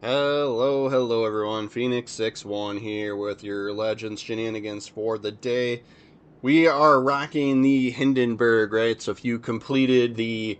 Hello everyone. Phoenix61 here with your Legends shenanigans for the day. We are rocking the Hindenburg, right? So if you completed the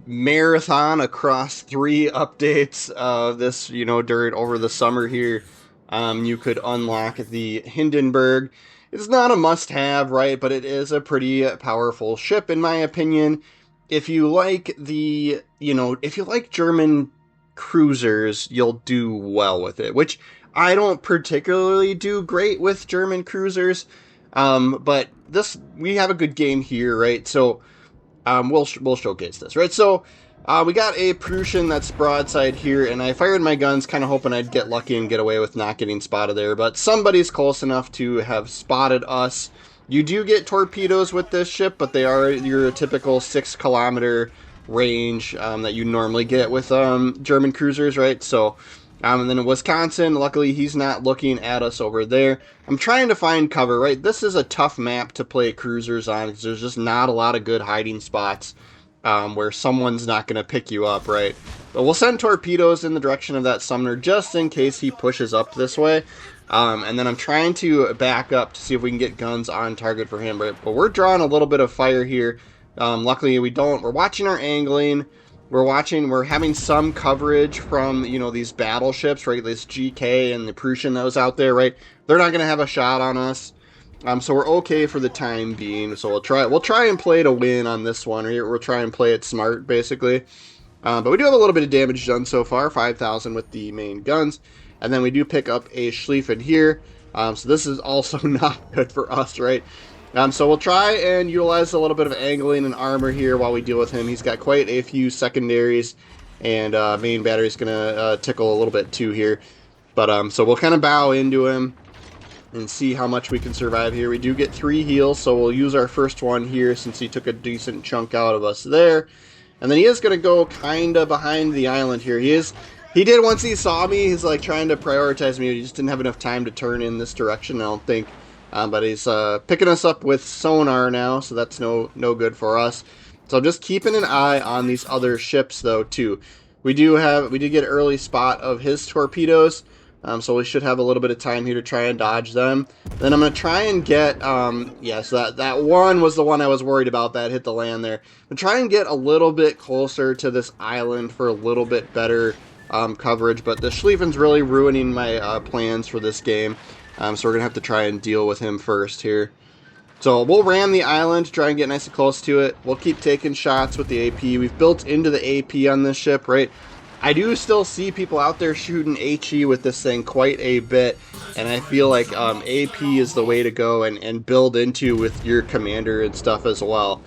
marathon across 3 updates of this, during over the summer here, you could unlock the Hindenburg. It's not a must-have, right? But it is a pretty powerful ship, in my opinion. If you like if you like German cruisers, you'll do well with it. Which I don't particularly do great with German cruisers, but we have a good game here, right? So we'll showcase this, right? So we got a Prussian that's broadside here, and I fired my guns kind of hoping I'd get lucky and get away with not getting spotted there, but somebody's close enough to have spotted us. You do get torpedoes with this ship, but they are your typical 6 kilometer range that you normally get with German cruisers, right? So and then in Wisconsin, luckily he's not looking at us over there. I'm trying to find cover, right? This is a tough map to play cruisers on because there's just not a lot of good hiding spots where someone's not going to pick you up, right? But we'll send torpedoes in the direction of that summoner just in case he pushes up this way. And then I'm trying to back up to see if we can get guns on target for him, right? But we're drawing a little bit of fire here. Luckily we don't. We're watching our angling. We're having some coverage from, these battleships, right? This GK and the Prussian that was out there, right? They're not going to have a shot on us. So we're okay for the time being. So we'll try and play to win on this one. We'll try and play it smart, basically. But we do have a little bit of damage done so far, 5,000 with the main guns. And then we do pick up a Schlieffen here. So this is also not good for us, right? So we'll try and utilize a little bit of angling and armor here while we deal with him. He's got quite a few secondaries, and main battery's going to tickle a little bit too here. But so we'll kind of bow into him and see how much we can survive here. We do get 3 heals, so we'll use our first one here since he took a decent chunk out of us there. And then he is going to go kind of behind the island here. He did once he saw me. He's like trying to prioritize me. He just didn't have enough time to turn in this direction, I don't think. But he's picking us up with sonar now, so that's no good for us. So I'm just keeping an eye on these other ships, though, too. We did get an early spot of his torpedoes, so we should have a little bit of time here to try and dodge them. Then I'm going to try and get, so that one was the one I was worried about that hit the land there. I'm try and get a little bit closer to this island for a little bit better coverage, but the Schlieffen's really ruining my plans for this game. So we're going to have to try and deal with him first here. So we'll ram the island, try and get nice and close to it. We'll keep taking shots with the AP. We've built into the AP on this ship, right? I do still see people out there shooting HE with this thing quite a bit. And I feel like AP is the way to go and build into with your commander and stuff as well.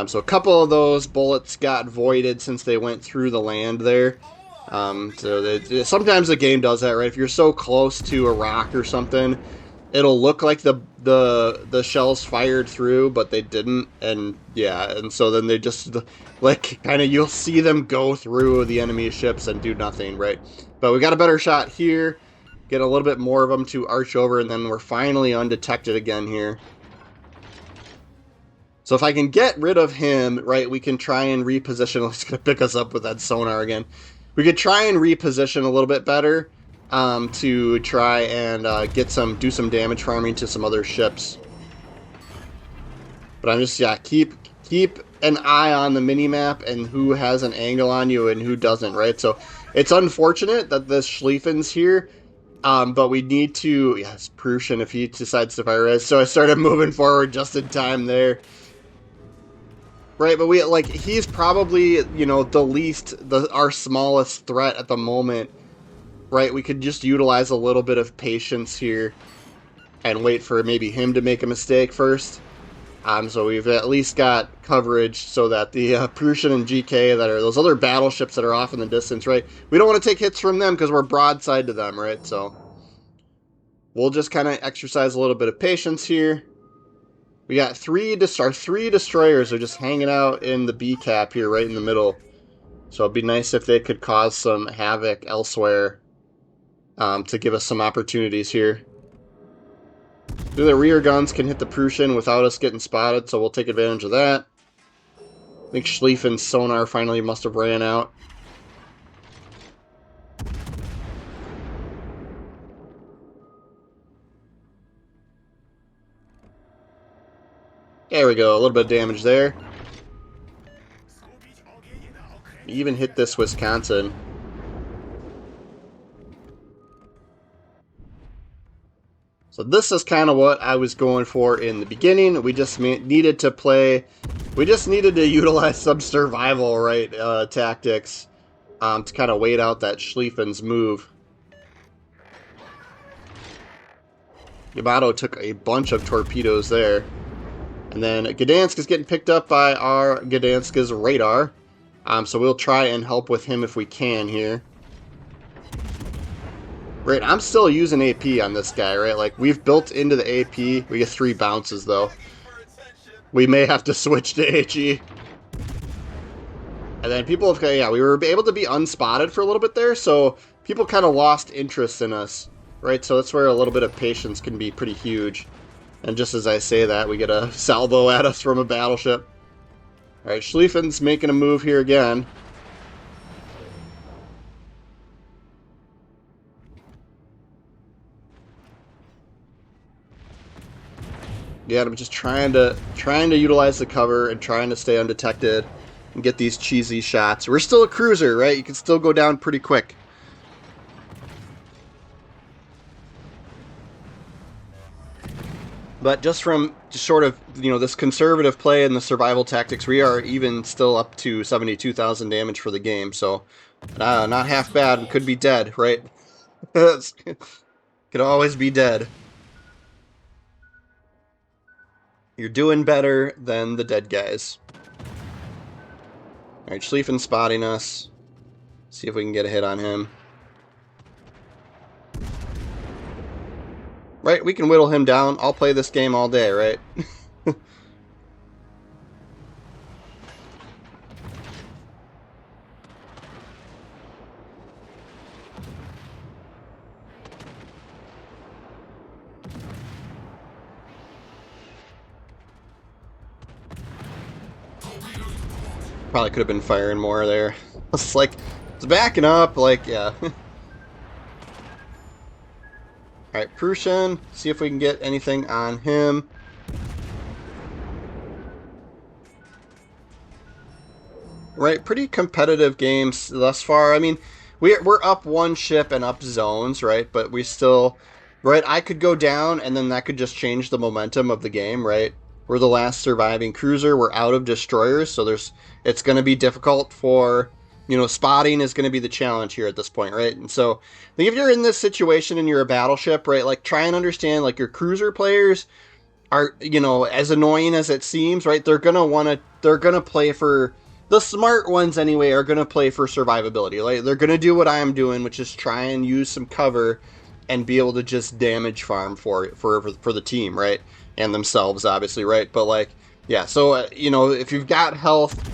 So a couple of those bullets got voided since they went through the land there. Sometimes the game does that, right? If you're so close to a rock or something, it'll look like the shells fired through, but they didn't, and so then they just, like, kind of, you'll see them go through the enemy ships and do nothing, right? But we got a better shot here, get a little bit more of them to arch over, and then we're finally undetected again here. So if I can get rid of him, right, we can try and reposition. He's going to pick us up with that sonar again. We could try and reposition a little bit better to try and do some damage farming to some other ships. But I'm just, keep an eye on the mini-map and who has an angle on you and who doesn't, right? So it's unfortunate that this Schlieffen's here, but we need to, it's Prussian if he decides to fire us. So I started moving forward just in time there. Right, but he's probably, our smallest threat at the moment, right? We could just utilize a little bit of patience here and wait for maybe him to make a mistake first. So we've at least got coverage so that the Prussian and GK that are those other battleships that are off in the distance, right? We don't want to take hits from them because we're broadside to them, right? So we'll just kind of exercise a little bit of patience here. We got 3 destroyers are just hanging out in the B cap here, right in the middle. So it'd be nice if they could cause some havoc elsewhere to give us some opportunities here. The rear guns can hit the Prussian without us getting spotted, so we'll take advantage of that. I think Schlieffen's sonar finally must have ran out. There we go, a little bit of damage there. Even hit this Wisconsin. So this is kind of what I was going for in the beginning. We just needed to play... We just needed to utilize some survival, right, tactics to kind of wait out that Schlieffen's move. Yamato took a bunch of torpedoes there. And then Gdansk is getting picked up by our Gdansk's radar. So we'll try and help with him if we can here. Right, I'm still using AP on this guy, right? Like, we've built into the AP. We get 3 bounces, though. We may have to switch to HE. And then people have, yeah, we were able to be unspotted for a little bit there, so people kind of lost interest in us, right? So that's where a little bit of patience can be pretty huge. And just as I say that, we get a salvo at us from a battleship. Alright, Schlieffen's making a move here again. Yeah, I'm just trying to utilize the cover and trying to stay undetected and get these cheesy shots. We're still a cruiser, right? You can still go down pretty quick. But just from sort of, you know, this conservative play and the survival tactics, we are even still up to 72,000 damage for the game. So, not half bad. We could be dead, right? Could always be dead. You're doing better than the dead guys. Alright, Schlieffen spotting us. See if we can get a hit on him. Right, we can whittle him down. I'll play this game all day, right? Probably could have been firing more there. It's like, it's backing up, like, yeah. Alright, Prussian. See if we can get anything on him. Right, pretty competitive games thus far. I mean, we're up 1 ship and up zones, right? But we still... Right, I could go down, and then that could just change the momentum of the game, right? We're the last surviving cruiser. We're out of destroyers, so it's going to be difficult for, you know, spotting is going to be the challenge here at this point, right? And so, I think if you're in this situation and you're a battleship, right, like, try and understand, like, your cruiser players are, you know, as annoying as it seems, right, they're going to play for, the smart ones anyway, are going to play for survivability. Like, they're going to do what I'm doing, which is try and use some cover and be able to just damage farm for the team, right? And themselves, obviously, right? But, like, yeah, so, you know, if you've got health,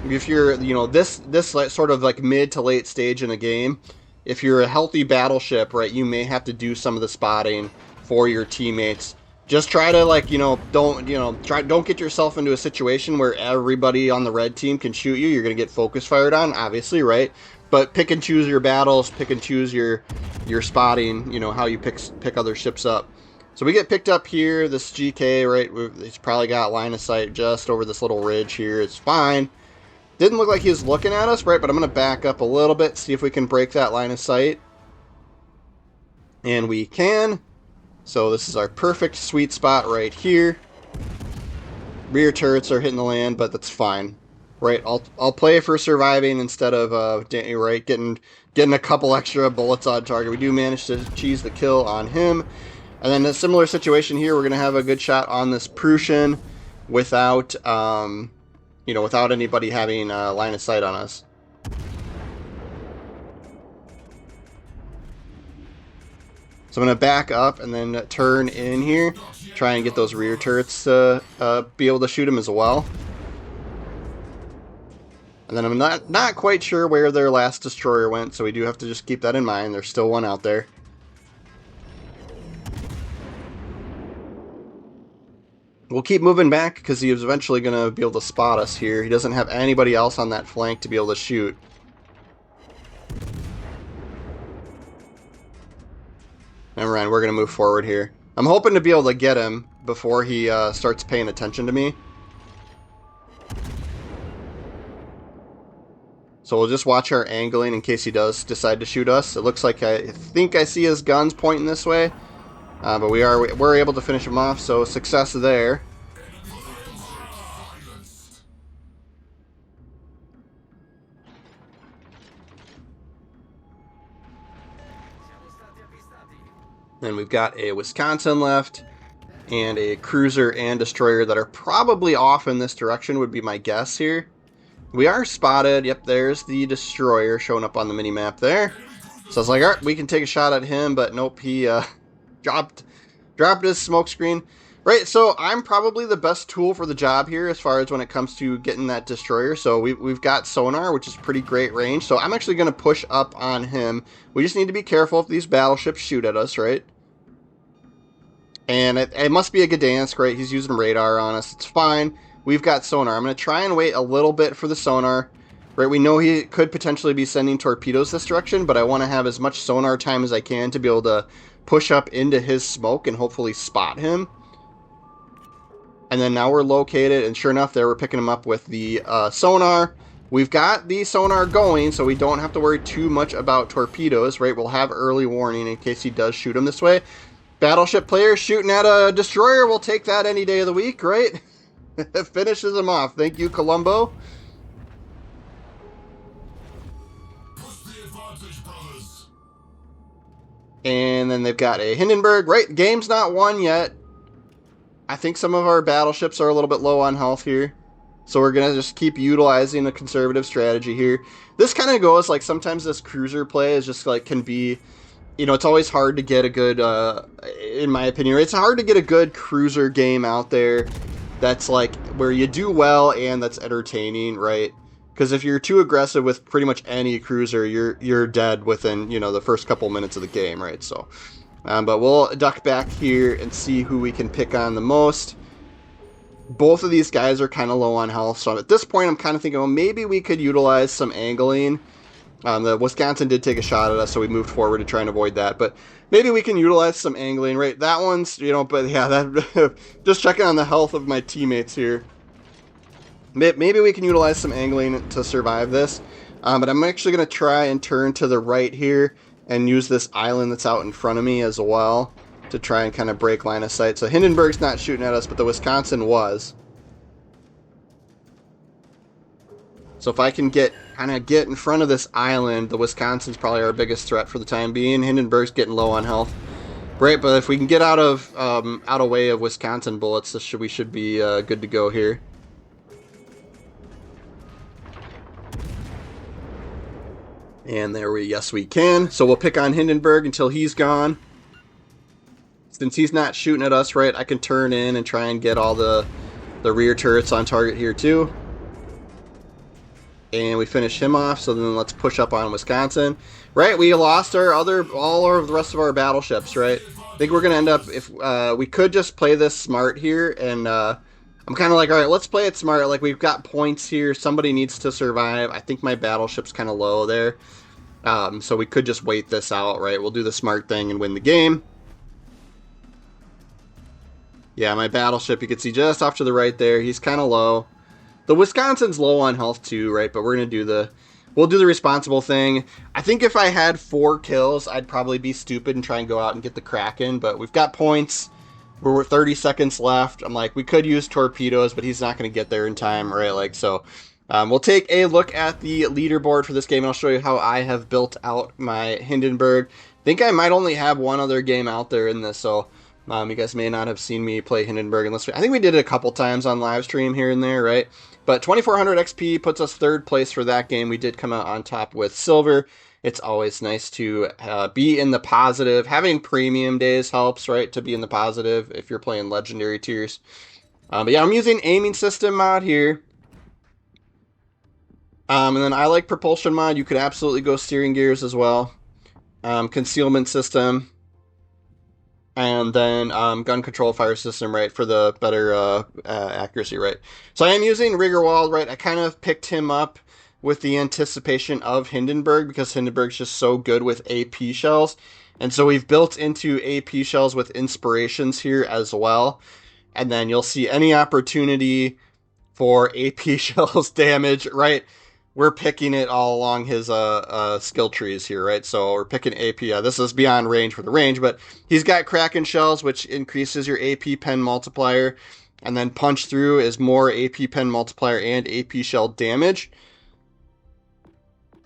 if you're, you know, this like, sort of, like, mid to late stage in a game, if you're a healthy battleship, right, you may have to do some of the spotting for your teammates. Just try to, like, don't get yourself into a situation where everybody on the red team can shoot you. You're going to get focus fired on, obviously, right? But pick and choose your battles, pick and choose your spotting, you know, how you pick other ships up. So we get picked up here, this GK, right? He's probably got line of sight just over this little ridge here. It's fine. Didn't look like he was looking at us, right? But I'm going to back up a little bit, see if we can break that line of sight. And we can. So this is our perfect sweet spot right here. Rear turrets are hitting the land, but that's fine. Right, I'll play for surviving instead of right, getting a couple extra bullets on target. We do manage to cheese the kill on him. And then a similar situation here, we're going to have a good shot on this Prussian without, you know, without anybody having line of sight on us. So I'm going to back up and then turn in here, try and get those rear turrets to be able to shoot him as well. And then I'm not quite sure where their last destroyer went, so we do have to just keep that in mind. There's still one out there. We'll keep moving back because he is eventually going to be able to spot us here. He doesn't have anybody else on that flank to be able to shoot. Never mind, we're going to move forward here. I'm hoping to be able to get him before he starts paying attention to me. So we'll just watch our angling in case he does decide to shoot us. It looks like I think I see his guns pointing this way. But we're able to finish him off, so success there. Then we've got a Wisconsin left, and a cruiser and destroyer that are probably off in this direction would be my guess here. We are spotted. Yep, there's the destroyer showing up on the mini-map there. So I was like, all right, we can take a shot at him, but nope, he dropped his smoke screen. Right, so I'm probably the best tool for the job here as far as when it comes to getting that destroyer. So we've got sonar, which is pretty great range. So I'm actually going to push up on him. We just need to be careful if these battleships shoot at us, right? And it must be a Gdansk, right? He's using radar on us. It's fine. We've got sonar. I'm going to try and wait a little bit for the sonar. Right, we know he could potentially be sending torpedoes this direction, but I want to have as much sonar time as I can to be able to push up into his smoke and hopefully spot him. And then now we're located, and sure enough, there we're picking him up with the sonar. We've got the sonar going, so we don't have to worry too much about torpedoes, right? We'll have early warning in case he does shoot him this way. Battleship players shooting at a destroyer, we'll take that any day of the week, right? Finishes him off. Thank you, Columbo. And then they've got a Hindenburg. Right, game's not won yet. I think some of our battleships are a little bit low on health here. So we're going to just keep utilizing a conservative strategy here. This kind of goes like sometimes this cruiser play is just like can be, you know, it's always hard to get a good, in my opinion, it's hard to get a good cruiser game out there that's like where you do well and that's entertaining, right? Because if you're too aggressive with pretty much any cruiser, you're dead within, you know, the first couple minutes of the game, right? So, but we'll duck back here and see who we can pick on the most. Both of these guys are kind of low on health, so at this point I'm kind of thinking, well, maybe we could utilize some angling. The Wisconsin did take a shot at us, so we moved forward to try and avoid that. But maybe we can utilize some angling, right? That one's, you know, but yeah, that just checking on the health of my teammates here. Maybe we can utilize some angling to survive this. But I'm actually going to try and turn to the right here and use this island that's out in front of me as well to try and kind of break line of sight. So Hindenburg's not shooting at us, but the Wisconsin was. So if I can kind of get in front of this island, the Wisconsin's probably our biggest threat for the time being. Hindenburg's getting low on health. Right, but if we can get out of way of Wisconsin bullets, we should be good to go here. And yes we can. So we'll pick on Hindenburg until he's gone. Since he's not shooting at us, right, I can turn in and try and get all the rear turrets on target here too. And we finish him off, so then let's push up on Wisconsin. Right, we lost all of the rest of our battleships, right? I think we're going to end up, if we could just play this smart here, and I'm kind of like, all right, let's play it smart. Like, we've got points here. Somebody needs to survive. I think my battleship's kind of low there. So we could just wait this out, right? We'll do the smart thing and win the game. Yeah, my battleship, you can see just off to the right there. He's kind of low. The Wisconsin's low on health too, right? But we're going to do we'll do the responsible thing. I think if I had 4 kills, I'd probably be stupid and try and go out and get the Kraken. But we've got points. We're 30 seconds left. I'm like, we could use torpedoes, but he's not going to get there in time, right? Like, so we'll take a look at the leaderboard for this game, and I'll show you how I have built out my Hindenburg. I think I might only have one other game out there in this, so you guys may not have seen me play Hindenburg unless I think we did it a couple times on live stream here and there, right? But 2400 XP puts us 3rd place for that game. We did come out on top with silver. It's always nice to be in the positive. Having premium days helps, right, to be in the positive if you're playing legendary tiers. But yeah, I'm using aiming system mod here. And then I like propulsion mod. You could absolutely go steering gears as well. Concealment system. And then gun control fire system, right, for the better accuracy, right. So I am using Riggerwald, right. I kind of picked him up with the anticipation of Hindenburg because Hindenburg's just so good with AP shells. And so we've built into AP shells with inspirations here as well. And then you'll see any opportunity for AP shells damage, right? We're picking it all along his skill trees here, right? So we're picking AP. This is beyond range for the range, but he's got Kraken shells, which increases your AP pen multiplier. And then punch through is more AP pen multiplier and AP shell damage.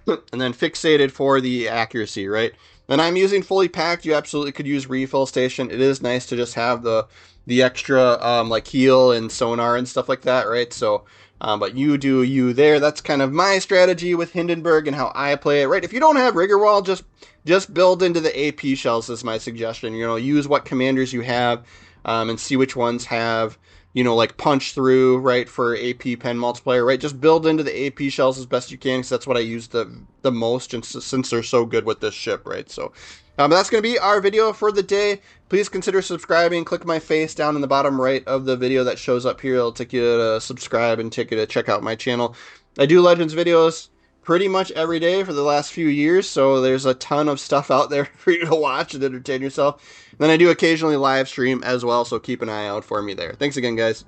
And then fixated for the accuracy, right? Then I'm using fully packed. You absolutely could use refill station. It is nice to just have the extra like heal and sonar and stuff like that, right? So, but you do you there. That's kind of my strategy with Hindenburg and how I play it, right? If you don't have rigor wall, just build into the AP shells is my suggestion. You know, use what commanders you have, and see which ones have, you know, like punch through, right, for AP pen multiplier, right? Just build into the AP shells as best you can, because that's what I use the most, and since they're so good with this ship, right? So that's going to be our video for the day. Please consider subscribing. Click my face down in the bottom right of the video that shows up here. It'll take you to subscribe and take you to check out my channel. I do Legends videos pretty much every day for the last few years, so there's a ton of stuff out there for you to watch and entertain yourself. And then I do occasionally live stream as well, so keep an eye out for me there. Thanks again, guys.